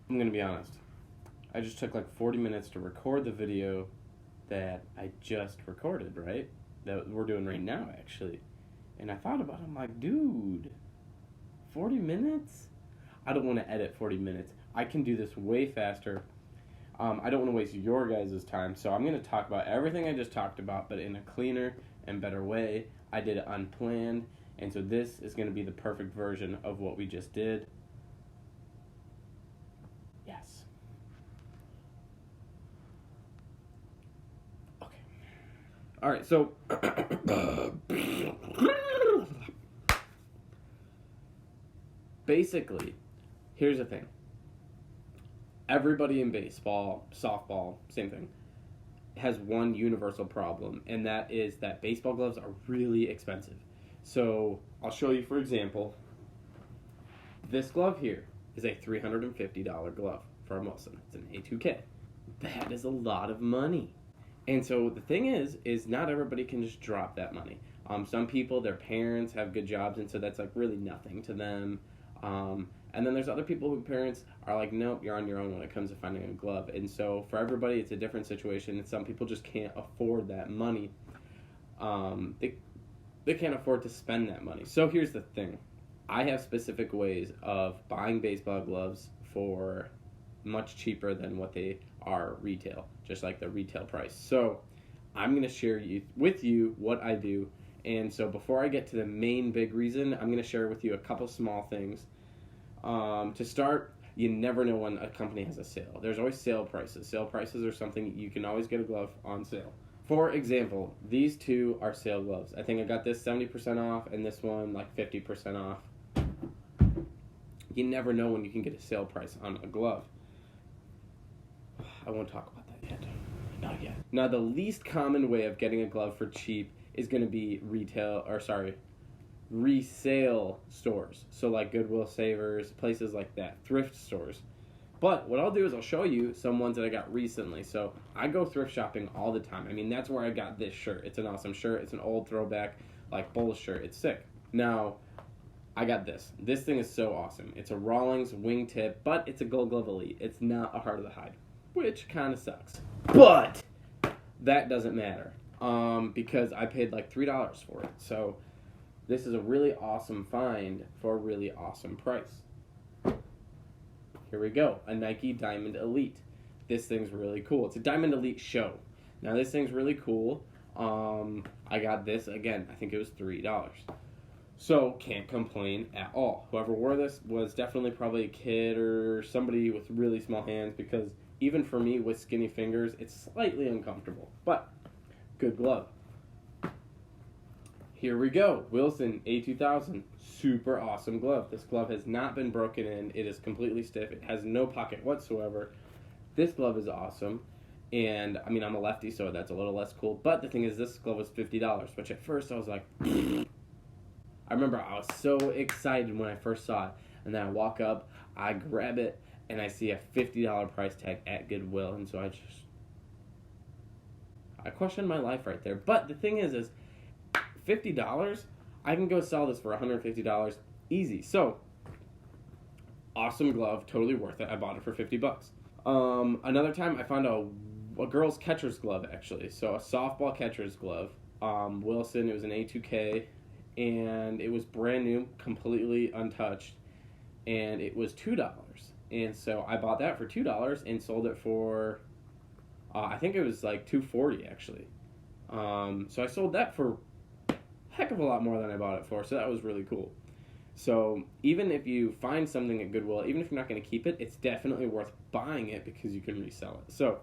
I'm going to be honest. I just took like 40 minutes to record the video that I just recorded, right? That we're doing right now, actually. And I thought about it. I'm like, dude, 40 minutes? I don't want to edit 40 minutes. I can do this way faster. I don't want to waste your guys' time, so I'm going to talk about everything I just talked about, but in a cleaner and better way. I did it unplanned, and so this is going to be the perfect version of what we just did. Yes. Okay. All right, so basically, here's the thing. Everybody in baseball, softball, same thing, has one universal problem, and that is that baseball gloves are really expensive. So I'll show you, for example, this glove here is a $350 glove from Wilson. It's an A2K. That is a lot of money. And so the thing is not everybody can just drop that money. Some people, their parents have good jobs, and so that's like really nothing to them. And then there's other people whose parents are like, nope, you're on your own when it comes to finding a glove. And so for everybody, it's a different situation. And some people just can't afford that money. They can't afford to spend that money. So here's the thing. I have specific ways of buying baseball gloves for much cheaper than what they are retail, just like the retail price. So I'm going to share with you what I do. And so before I get to the main big reason, I'm going to share with you a couple small things. To start, you never know when a company has a sale. There's always sale prices. Sale prices are something you can always get a glove on sale. For example, these two are sale gloves. I think I got this 70% off and this one like 50% off. You never know when you can get a sale price on a glove. I won't talk about that yet. Not yet. Now, the least common way of getting a glove for cheap is going to be resale stores. So like Goodwill Savers, places like that, thrift stores. But what I'll do is I'll show you some ones that I got recently. So I go thrift shopping all the time. I mean, that's where I got this shirt. It's an awesome shirt. It's an old throwback, like Bulls shirt. It's sick. Now, I got this. This thing is so awesome. It's a Rawlings wingtip, but it's a Gold Glove Elite. It's not a Heart of the Hide, which kind of sucks. But that doesn't matter because I paid like $3 for it. So this is a really awesome find for a really awesome price. Here we go, a Nike Diamond Elite. This thing's really cool. It's a Diamond Elite show. Now this thing's really cool. I got this, again, I think it was $3. So, can't complain at all. Whoever wore this was definitely probably a kid or somebody with really small hands, because even for me with skinny fingers, it's slightly uncomfortable. But, good glove. Here we go, Wilson A2000, super awesome glove. This glove has not been broken in. It is completely stiff. It has no pocket whatsoever. This glove is awesome, and I mean, I'm a lefty, so that's a little less cool. But the thing is, this glove was $50, which at first I was like, I remember I was so excited when I first saw it, and then I walk up, I grab it, and I see a $50 price tag at Goodwill, and so I questioned my life right there. But the thing is $50, I can go sell this for $150 easy. So, awesome glove, totally worth it. I bought it for $50. Another time I found a girl's catcher's glove, actually. So a softball catcher's glove. Wilson, it was an A2K, and it was brand new, completely untouched, and it was $2. And so I bought that for $2 and sold it for, I think it was like $2.40 actually. So I sold that for heck of a lot more than I bought it for, so that was really cool. So even if you find something at Goodwill, even if you're not going to keep it, it's definitely worth buying it because you can resell it. So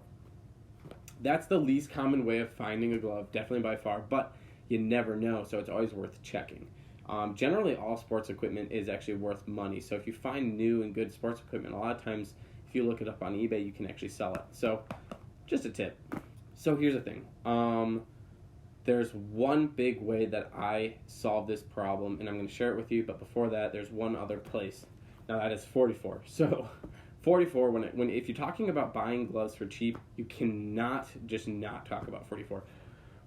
that's the least common way of finding a glove, definitely by far, but you never know, so it's always worth checking. Generally, all sports equipment is actually worth money, so if you find new and good sports equipment, a lot of times if you look it up on eBay, you can actually sell it. So just a tip. So here's the thing. There's one big way that I solve this problem, and I'm going to share it with you, but before that, there's one other place. Now, that is 44. So, 44, if you're talking about buying gloves for cheap, you cannot just not talk about 44.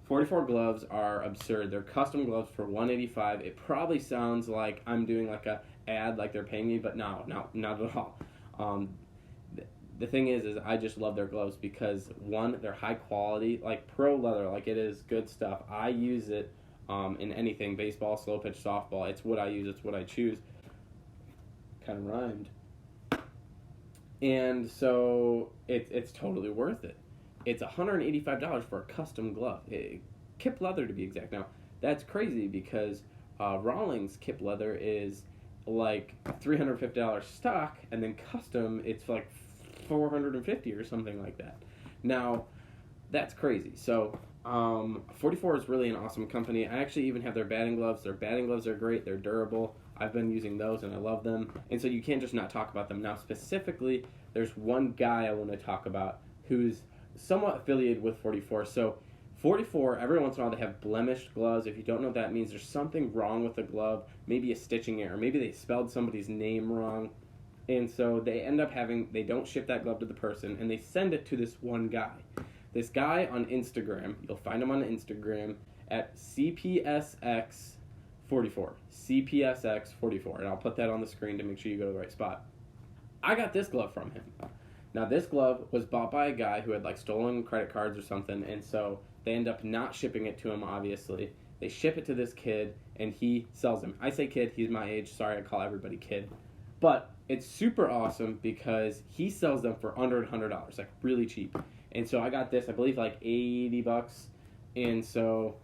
44 gloves are absurd. They're custom gloves for $185. It probably sounds like I'm doing like a ad, like they're paying me, but no, not at all. the thing is I just love their gloves because one, they're high quality, like pro leather, like it is good stuff. I use it in anything, baseball, slow pitch, softball. It's what I use. It's what I choose. Kind of rhymed. And so it's totally worth it. It's $185 for a custom glove. Kip leather to be exact. Now, that's crazy because Rawlings kip leather is like $350 stock, and then custom it's like $450 or something like that. Now, that's crazy. So 44 is really an awesome company. I actually even have their batting gloves. Their batting gloves are great. They're durable. I've been using those and I love them. And so you can't just not talk about them. Now, specifically, there's one guy I want to talk about who's somewhat affiliated with 44. So 44, every once in a while they have blemished gloves. If you don't know what that means, there's something wrong with the glove, maybe a stitching error, maybe they spelled somebody's name wrong. And so they end up they don't ship that glove to the person, and they send it to this one guy. This guy on Instagram, you'll find him on Instagram at CPSX44. CPSX44. And I'll put that on the screen to make sure you go to the right spot. I got this glove from him. Now, this glove was bought by a guy who had like stolen credit cards or something, and so they end up not shipping it to him, obviously. They ship it to this kid, and he sells them. I say kid, he's my age. Sorry, I call everybody kid. But it's super awesome because he sells them for under $100, like really cheap. And so I got this, I believe, like $80. And so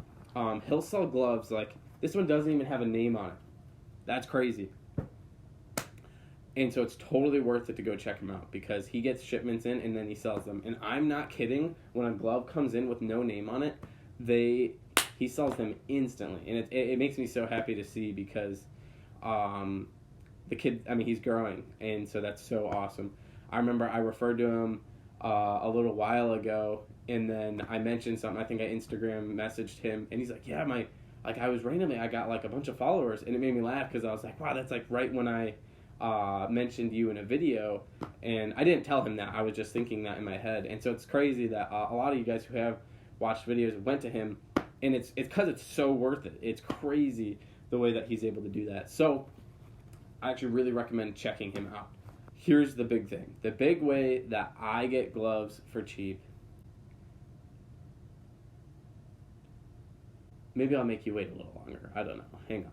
he'll sell gloves like this one doesn't even have a name on it. That's crazy. And so it's totally worth it to go check him out because he gets shipments in and then he sells them. And I'm not kidding. When a glove comes in with no name on it, he sells them instantly. And it makes me so happy to see because the kid, I mean, he's growing. And so that's so awesome. I remember I referred to him a little while ago, and then I mentioned something. I think I Instagram messaged him, and he's like, yeah, I was randomly, I got like a bunch of followers, and it made me laugh because I was like, wow, that's like right when I mentioned you in a video, and I didn't tell him that. I was just thinking that in my head. And so it's crazy that a lot of you guys who have watched videos went to him, and it's because it's so worth it. It's crazy the way that he's able to do that. So I actually really recommend checking him out. Here's the big thing. The big way that I get gloves for cheap. Maybe I'll make you wait a little longer. I don't know. Hang on.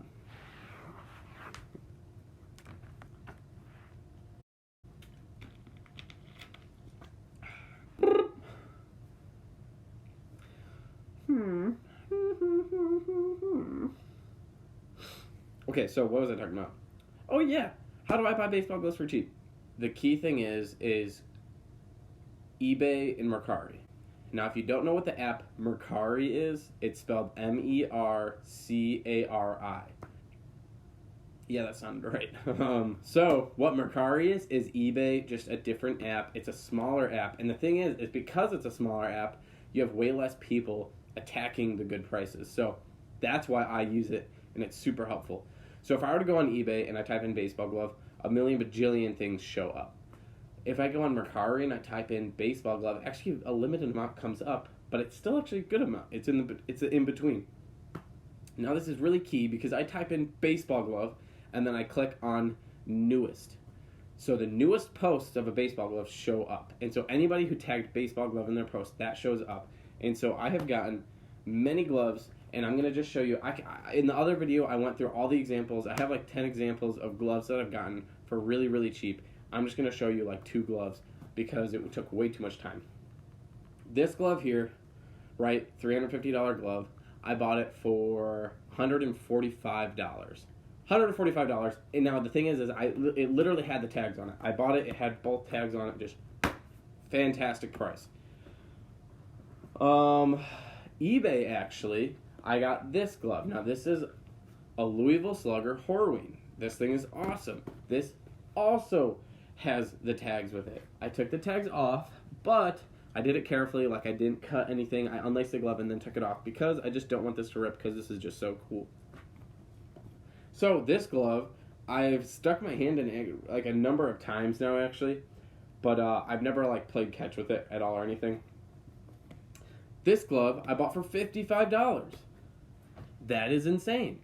Okay, so what was I talking about? Oh yeah, how do I buy baseball gloves for cheap? The key thing is eBay and Mercari. Now, if you don't know what the app Mercari is, it's spelled Mercari. Yeah, that sounded right. So what Mercari is eBay, just a different app. It's a smaller app, and the thing is because it's a smaller app, you have way less people attacking the good prices. So that's why I use it, and it's super helpful. So if I were to go on eBay and I type in baseball glove, a million bajillion things show up. If I go on Mercari and I type in baseball glove, actually a limited amount comes up, but it's still actually a good amount. It's in between. Now this is really key because I type in baseball glove and then I click on newest. So the newest posts of a baseball glove show up. And so anybody who tagged baseball glove in their post, that shows up. And so I have gotten many gloves, and I'm going to just show you. In the other video, I went through all the examples. I have like 10 examples of gloves that I've gotten for really, really cheap. I'm just going to show you like 2 gloves because it took way too much time. This glove here, right, $350 glove, I bought it for $145. $145, and now the thing is it literally had the tags on it. I bought it, it had both tags on it, just fantastic price. eBay, actually, I got this glove. Now this is a Louisville Slugger Horween. This thing is awesome. This also has the tags with it. I took the tags off, but I did it carefully, like I didn't cut anything. I unlaced the glove and then took it off because I just don't want this to rip because this is just so cool. So this glove, I've stuck my hand in it like a number of times now actually, but I've never like played catch with it at all or anything. This glove I bought for $55. That is insane.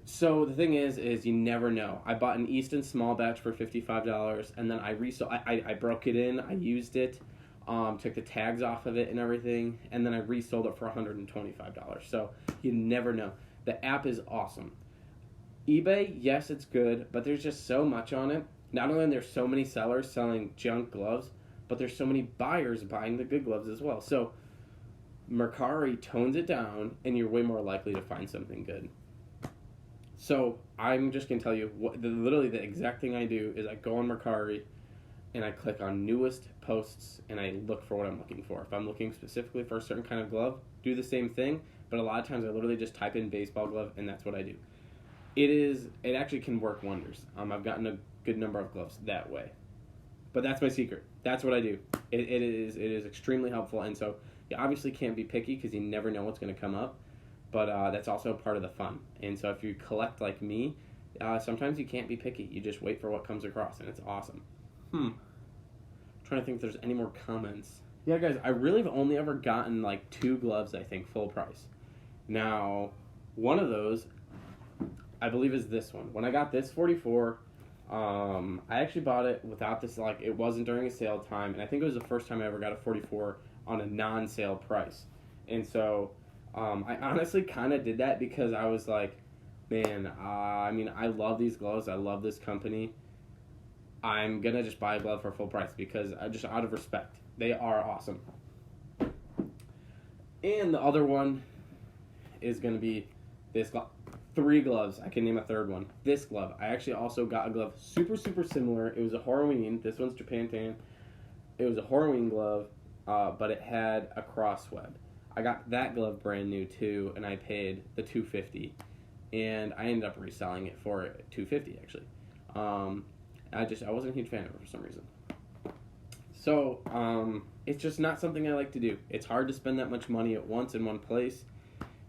So the thing is you never know. I bought an Easton small batch for $55, and then I resold. I broke it in. I used it, took the tags off of it and everything, and then I resold it for $125. So you never know. The app is awesome. eBay, yes, it's good, but there's just so much on it. Not only are there so many sellers selling junk gloves, but there's so many buyers buying the good gloves as well. So Mercari tones it down, and you're way more likely to find something good. So I'm just going to tell you, literally the exact thing I do is I go on Mercari, and I click on newest posts, and I look for what I'm looking for. If I'm looking specifically for a certain kind of glove, do the same thing, but a lot of times I literally just type in baseball glove, and that's what I do. It actually can work wonders. I've gotten a good number of gloves that way. But that's my secret. That's what I do. It is extremely helpful, and so you obviously can't be picky because you never know what's going to come up, but that's also part of the fun. And so if you collect like me, sometimes you can't be picky. You just wait for what comes across, and it's awesome. Trying to think if there's any more comments. Yeah, guys, I really have only ever gotten like 2 gloves, I think, full price. Now, one of those, I believe, is this one. When I got this 44, I actually bought it without this, like, it wasn't during a sale time, and I think it was the first time I ever got a 44 on a non-sale price. And so, I honestly kind of did that because I was like, man, I mean, I love these gloves, I love this company. I'm gonna just buy a glove for full price because just out of respect. They are awesome. And the other one is gonna be this glove. 3 gloves. I can name a third one. This glove. I actually also got a glove super similar. It was a Halloween. This one's Japan tan. It was a Halloween glove, but it had a cross web. I got that glove brand new too, and I paid the $250, and I ended up reselling it for $250 actually. I wasn't a huge fan of it for some reason. So, it's just not something I like to do. It's hard to spend that much money at once in one place.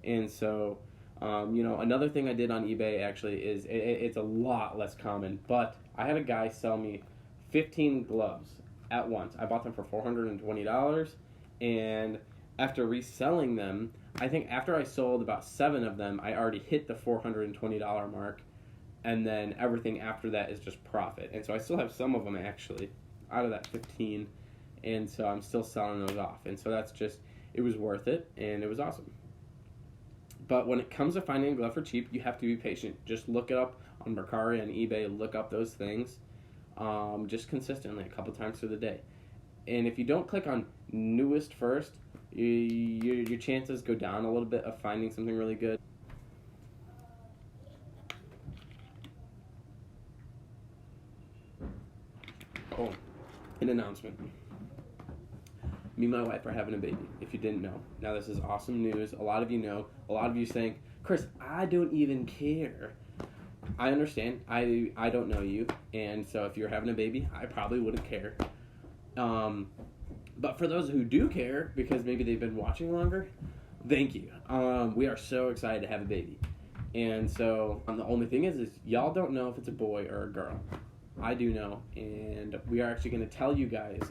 And so, another thing I did on eBay actually is, it's a lot less common, but I had a guy sell me 15 gloves at once. I bought them for $420, and after reselling them, I think after I sold about 7 of them, I already hit the $420 mark. And then everything after that is just profit. And so I still have some of them actually out of that 15. And so I'm still selling those off. And so that's just, it was worth it and it was awesome. But when it comes to finding a glove for cheap, you have to be patient. Just look it up on Mercari and eBay. Look up those things just consistently a couple times through the day. And if you don't click on newest first, your chances go down a little bit of finding something really good. Oh, an announcement. Me and my wife are having a baby, if you didn't know. Now, this is awesome news. A lot of you know. A lot of you saying, Chris, I don't even care. I understand. I don't know you. And so if you're having a baby, I probably wouldn't care. But for those who do care, because maybe they've been watching longer, thank you. We are so excited to have a baby. And so the only thing is y'all don't know if it's a boy or a girl. I do know, and we are actually going to tell you guys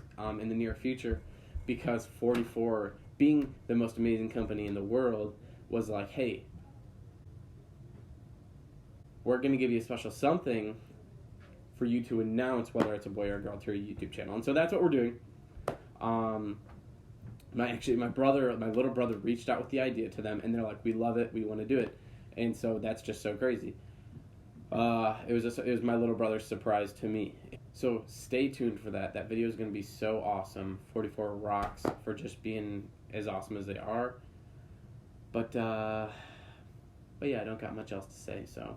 in the near future, because 44, being the most amazing company in the world, was like, hey, we're going to give you a special something for you to announce whether it's a boy or a girl to your YouTube channel. And so that's what we're doing. My little brother reached out with the idea to them, and they're like, we love it, we want to do it. And so that's just so crazy. It was my little brother's surprise to me. So stay tuned for that. That video is going to be so awesome. 44 rocks for just being as awesome as they are. But yeah, I don't got much else to say, so.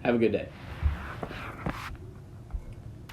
Have a good day.